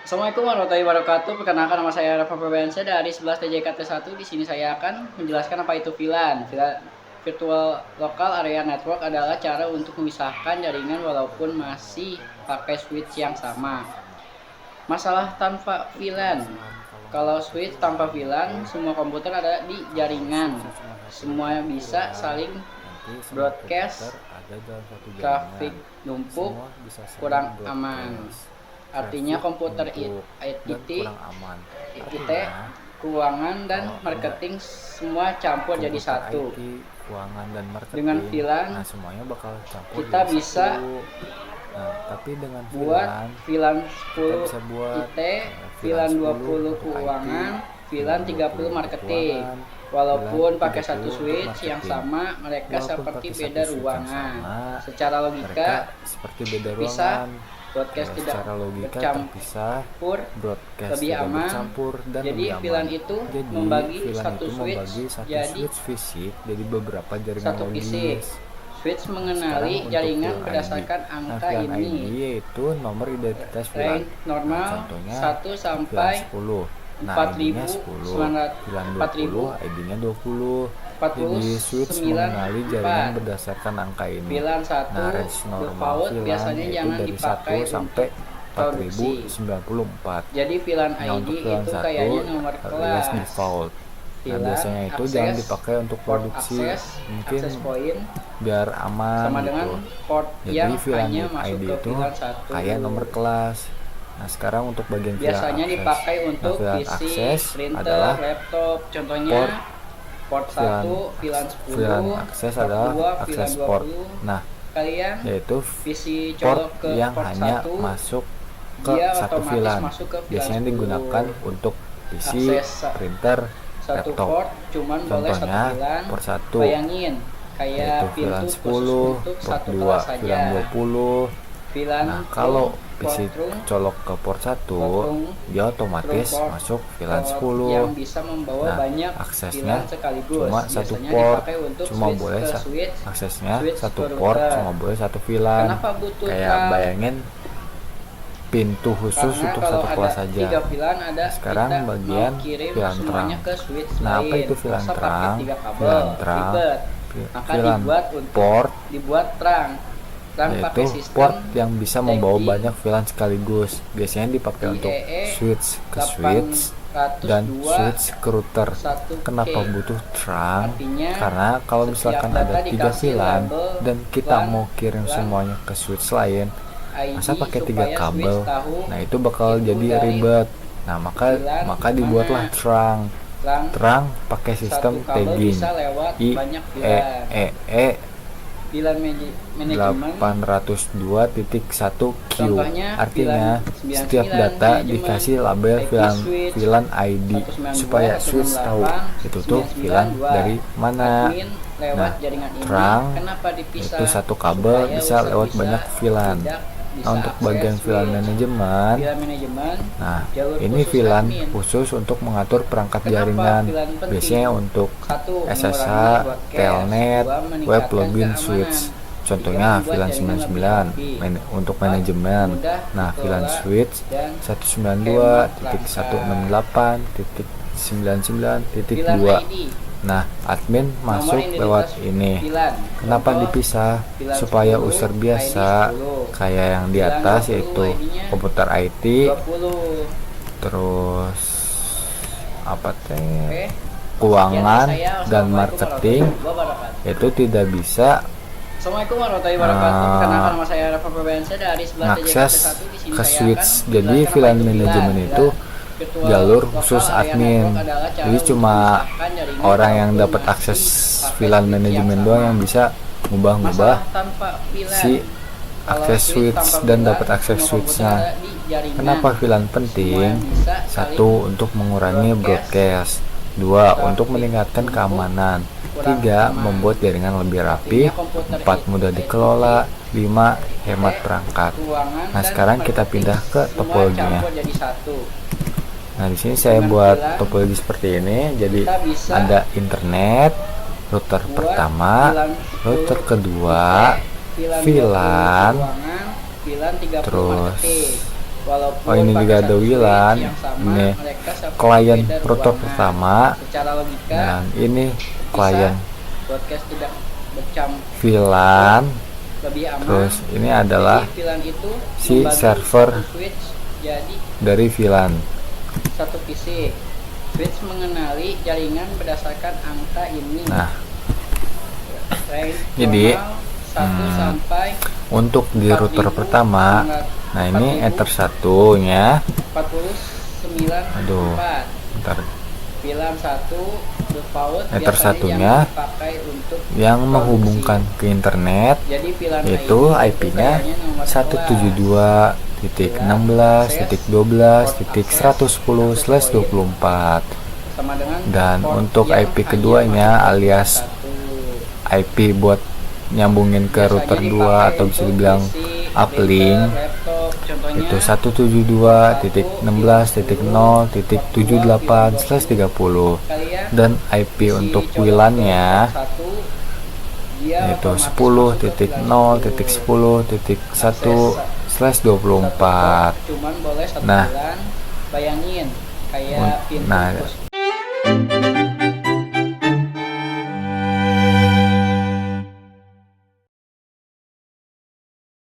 Assalamualaikum warahmatullahi wabarakatuh. Perkenalkan, nama saya Rafa Febriansyah dari 11 TJKT1. Di sini saya akan menjelaskan apa itu VLAN. VLAN Virtual Local Area Network adalah cara untuk memisahkan jaringan walaupun masih pakai switch yang sama. Masalah tanpa VLAN. Kalau switch tanpa VLAN, semua komputer ada di jaringan. Semua bisa saling broadcast, traffic numpuk, kurang aman. Artinya komputer IT, keuangan dan marketing semua campur jadi satu. Keuangan dan marketing. Dengan VLAN, semuanya bakal campur kita jadi bisa satu. Tapi dengan buat VLAN 10 bisa buat IT, VLAN 20 keuangan, VLAN 30 marketing. Walaupun pakai satu switch yang sama, mereka seperti beda ruangan. Secara logika seperti beda bisa ruangan. broadcast tidak Secara logika bercampur, broadcast lebih tidak aman. bercampur dan Jadi lebih aman. VLAN itu Jadi, membagi VLAN satu itu switch membagi satu jadi switch fisik jadi beberapa jaringan satu fisik. logis. Switch Sekarang mengenali untuk jaringan VLAN berdasarkan ID. angka VLAN ini. ID yaitu nomor identitas VLAN. Range normal Contohnya 1 sampai VLAN 10. Nah, 4000, ID-nya 10. 900, VLAN 4000, 20, ID-nya 20. Jadi switch 49, mengenali jaringan 4. berdasarkan angka ini. VLAN 1 Nah, range normal default VLAN biasanya yaitu jangan dari dipakai 1 sampai produksi. 4094. Jadi VLAN Nah, ID untuk VLAN itu 1 kayaknya nomor alias kelas. default. Nah, VLAN biasanya itu akses, jangan dipakai untuk port produksi, akses, mungkin akses point biar aman sama gitu. dengan port Jadi yang VLAN hanya masuk ID ke itu VLAN 1. kayak nomor kelas. Nah, sekarang untuk bagian VLAN Biasanya akses. dipakai untuk VLAN PC, akses printer, adalah laptop. Contohnya port 1, VLAN 10, VLAN akses port adalah 2, akses VLAN port. 20. Nah, Kalian yaitu PC port colok ke yang port hanya 1, masuk ke dia satu otomatis VLAN. masuk ke VLAN Biasanya 10. digunakan untuk PC, Akses printer, satu laptop. port cuman boleh satu Contohnya VLAN. port 1 Bayangin kayak yaitu pintu VLAN khusus 10, untuk port satu 2 kelas saja. VLAN 20. VLAN Nah, kalau port PC room, colok ke port 1, room, dia otomatis port, masuk VLAN port 10. yang bisa membawa Nah, banyak aksesnya VLAN sekaligus. cuma satu Biasanya port, dipakai untuk cuma switch boleh ke switch, aksesnya switch satu ke port, router. cuma boleh satu VLAN. Kenapa butuh Kayak RAM? bayangin pintu khusus Karena untuk kalau satu ada kelas saja. 3 VLAN ada, Sekarang kita bagian mau kirim VLAN semuanya terang. ke switch Nah, lain. apa itu VLAN Masa pakai terang? 3 kabel? VLAN terang, Ribet. Maka VLAN dibuat terang. Terang pakai yaitu sistem port yang bisa membawa tagging banyak VLAN sekaligus. Biasanya dipakai untuk IEEE switch ke switch dan 802 switch ke router. 1K. Kenapa butuh terang? Artinya, Karena kalau setiap misalkan data ada 3 dikasih VLAN label dan kita LAN, mau kirim LAN, semuanya ke switch lain, ID masa pakai 3 supaya kabel? switch tahu Nah, itu bakal itu jadi dari ribet. Nah, VLAN maka dibuatlah mana. terang. Terang pakai satu sistem kabel tagging bisa lewat banyak VLAN. IEEE VLAN manajemen 802.1Q. Contohnya, Artinya VLAN setiap 99 data manajemen, dikasih label IP VLAN switch, VLAN ID 192, supaya switch tahu 198, itu tuh VLAN 99, dari mana. admin lewat Nah, jaringan ini. terang Kenapa dipisah? itu satu kabel Supaya bisa user lewat bisa banyak VLAN. tidak bisa Nah, untuk akses bagian VLAN switch. manajemen, VLAN manajemen nah jalur ini khusus VLAN admin. khusus untuk mengatur perangkat Kenapa jaringan. VLAN penting? Biasanya untuk 1. SSH, mengurangi broadcast. telnet, 2. web meningkatkan login keamanan. switch. 3. Contohnya membuat VLAN jaringan 99 lebih rapi. untuk 4. manajemen. mudah Nah, VLAN dikelola switch dan 192.168.99.2. ID. Nah, admin masuk Nomor lewat identitas ini. VLAN. Kenapa Contoh, dipisah? VLAN Supaya 10, user ID biasa 10. kayak yang di VLAN atas 20, yaitu ID-nya komputer IT, 20. terus apa teh? Oke. Keuangan Sekian dari saya. dan Wassalamualaikum marketing warahmatullahi wabarakatuh. itu tidak bisa Assalamualaikum warahmatullahi wabarakatuh. Perkenalkan, nama saya Rafa Febriansyah dari 11 akses TJKT1. Di sini ke saya switch. akan Jadi menjelaskan VLAN apa itu manajemen VLAN. itu Virtual jalur Local khusus Area admin. Network adalah cara Jadi untuk cuma memisahkan jaringan orang yang walaupun dapat masih akses pakai VLAN switch manajemen yang doang sama. yang bisa ngubah-ngubah Masalah tanpa VLAN. si Kalau akses switch tanpa dan VLAN, dapat akses semua switchnya. komputer ada di jaringan. Kenapa VLAN Semua penting? yang bisa Satu, saling untuk mengurangi broadcast. Dua, untuk meningkatkan keamanan. Tiga, membuat jaringan lebih rapi. Empat, mudah dikelola. 5, hemat perangkat. keuangan Nah, dan sekarang kita marketing. pindah ke Semua topologinya. campur jadi satu. Nah, di sini saya Dengan buat VLAN, topologi seperti ini. Jadi kita bisa ada internet, router buat pertama, VLAN router 10 kedua, VLAN VLAN, 20 keuangan, VLAN 30 terus marketing. Walaupun Oh, ini pakai juga ada satu switch WLAN. yang sama, Ini mereka seperti klien beda router ruangan. pertama, Secara logika, dan ini klien broadcast tidak bercam VLAN. lebih aman. Terus ini adalah Jadi, VLAN itu si membagi server satu switch jadi dari VLAN. satu PC. Switch mengenali jaringan berdasarkan angka ini. Nah, Range jadi, normal 1 sampai untuk di router pertama, nah ini Ether 1-nya. 49. Aduh, bentar. VLAN 1 default Ether biasanya satunya yang dipakai untuk yang produksi. menghubungkan ke internet, Jadi VLAN yaitu ini IP-nya kayaknya nomor 172.16.211.110/24. sama dengan Dan port untuk yang IP hanya keduanya masuk alias satu. IP buat nyambungin ke Biasanya router 2 dipakai atau bisa untuk dibilang PC, uplink, printer, laptop, contohnya itu 172.16.0.78/30, kalian dan IP isi untuk coba WLAN-nya satu, dia yaitu otomatis masuk ke VLAN itu. 10.0.10.1/24. Cuman boleh satu Nah, bulan. Bayangin kayak pintu nah, push